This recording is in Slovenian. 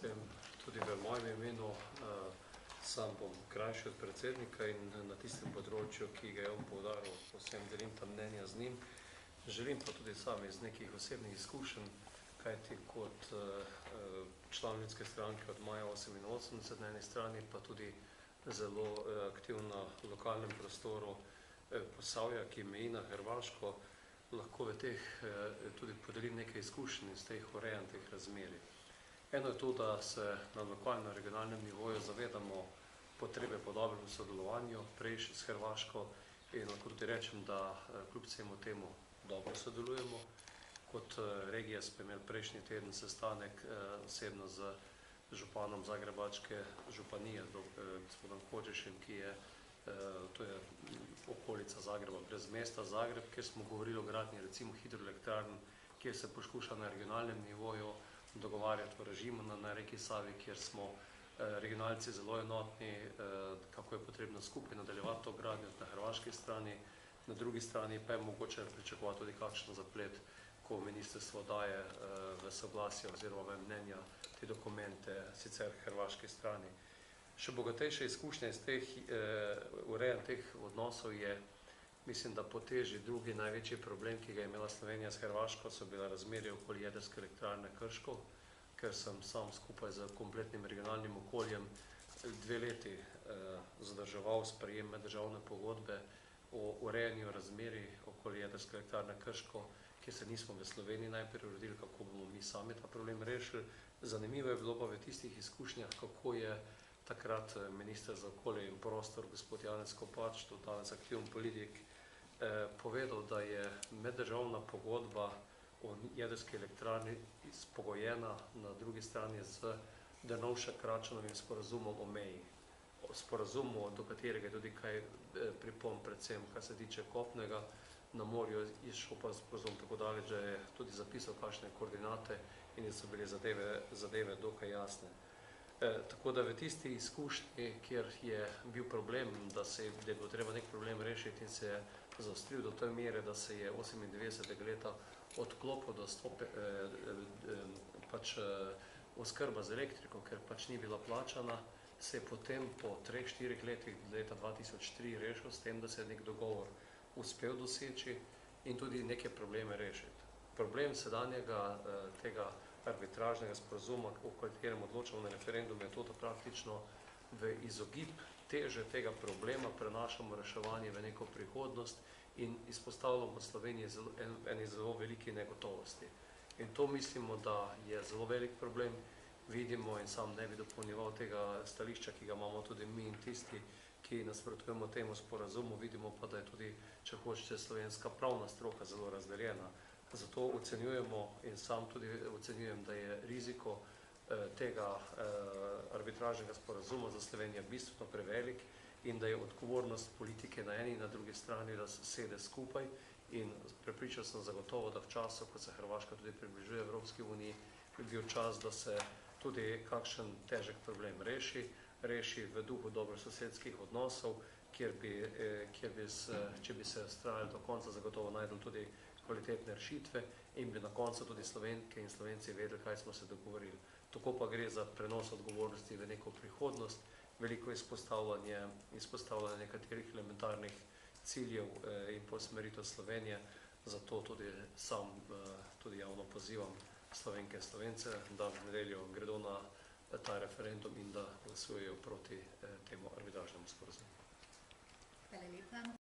Potem tudi v mojem imenu sam bom krajši od predsednika in na tistem področju, ki ga je on poudaril, posebno delim ta mnenja z njim. Želim pa tudi sam iz nekih osebnih izkušenj, kajti kot član Ljudske stranke od maja 88 na eni strani, pa tudi zelo aktivno v lokalnem prostoru Posavja, ki meji na Hrvaško, lahko v teh tudi podelim nekaj izkušenj iz teh urejanj, teh razmerij. Eno je to, da se na lokalno-regionalnem nivoju zavedamo potrebe po dobrem sodelovanju s Hrvaško in lahko tudi rečem, da kljub vsemu temu dobro sodelujemo. Kot regija smo imeli prejšnji teden sestanek osebno z županom Zagrebačke županije, gospodom Hodžišem, ki je, to je okolica Zagreba, brez mesta Zagreb, kjer smo govorili o gradnji recimo hidroelektrarn, kjer se poskuša na regionalnem nivoju dogovarjati o režimu na reki Savi, kjer smo regionalci zelo enotni, kako je potrebno skupaj nadaljevati to gradnjo na hrvaški strani, na drugi strani pa je mogoče pričakovati tudi kakšen zaplet, ko ministrstvo daje v soglasje oziroma v mnenja te dokumente sicer hrvaški strani. Še bogatejše izkušnje iz teh urejanj teh odnosov je, mislim, da po teži drugi največji problem, ki ga je imela Slovenija s Hrvaško, so bila razmerje okoli jedrske elektrarne Krško, ker sem sam skupaj z kompletnim regionalnim okoljem 2 leti zadrževal sprejem meddržavne pogodbe o urejanju razmerij okoli jedrske elektrarne Krško, kjer se nismo v Sloveniji najprej uredili, kako bomo mi sami ta problem rešili. Zanimivo je bilo pa v tistih izkušnjah, kako je takrat minister za okolje in prostor, gospod Janez Kopač, to danes aktivni politik, povedal, da je meddržavna pogodba o jedrski elektrarni spogojena na drugi strani z Drnovšek-Račanovim sporazumom o meji. Sporazumu, do katerega je tudi kaj pripomb, predvsem, kar se tiče kopnega, na morju je šel pa sporazum tako daleč, da je tudi zapisal kakšne koordinate in so bile zadeve dokaj jasne. Tako da v tisti izkušnji, kjer je bil problem, da je bilo treba nek problem rešiti in se je zaostril do te mere, da se je 98. leta odklopil dostop oskrba z elektriko, ker pač ni bila plačana, se je potem po 3-4 letih leta 2003 rešil s tem, da se je nek dogovor uspel doseči in tudi neke probleme rešiti. Problem sedanjega tega arbitražnega sporazuma, o katerem odločamo na referendumu, je to, da praktično v izogib teže tega problema prenašamo reševanje v neko prihodnost in izpostavljamo Sloveniji eni zelo veliki negotovosti. In to mislimo, da je zelo velik problem. Vidimo in sam ne bi dopolnjeval tega stališča, ki ga imamo tudi mi in tisti, ki nasprotujemo temu sporazumu, vidimo pa, da je tudi, če hočete, slovenska pravna stroka zelo razdeljena. Zato ocenjujemo in sam tudi ocenjujem, da je riziko tega arbitražnega sporazuma za Slovenijo bistveno prevelik in da je odgovornost politike na eni in na drugi strani, da sede skupaj in prepričal sem zagotovo, da v času, ko se Hrvaška tudi približuje Evropski uniji, bi bil čas, da se tudi kakšen težek problem reši v duhu dobrososedskih odnosov, kjer bi, če bi se vztrajali do konca, zagotovo najdel tudi kvalitetne rešitve in bi na koncu tudi Slovenke in Slovenci vedeli, kaj smo se dogovorili. Tako pa gre za prenos odgovornosti v neko prihodnost, veliko izpostavljanje nekaterih elementarnih ciljev in posmeritev Slovenije, zato tudi sam tudi javno pozivam Slovenke in Slovence, da v nedeljo gredo na ta referendum in da glasujejo proti temu arbitražnemu sporazumu. Hvala lepa.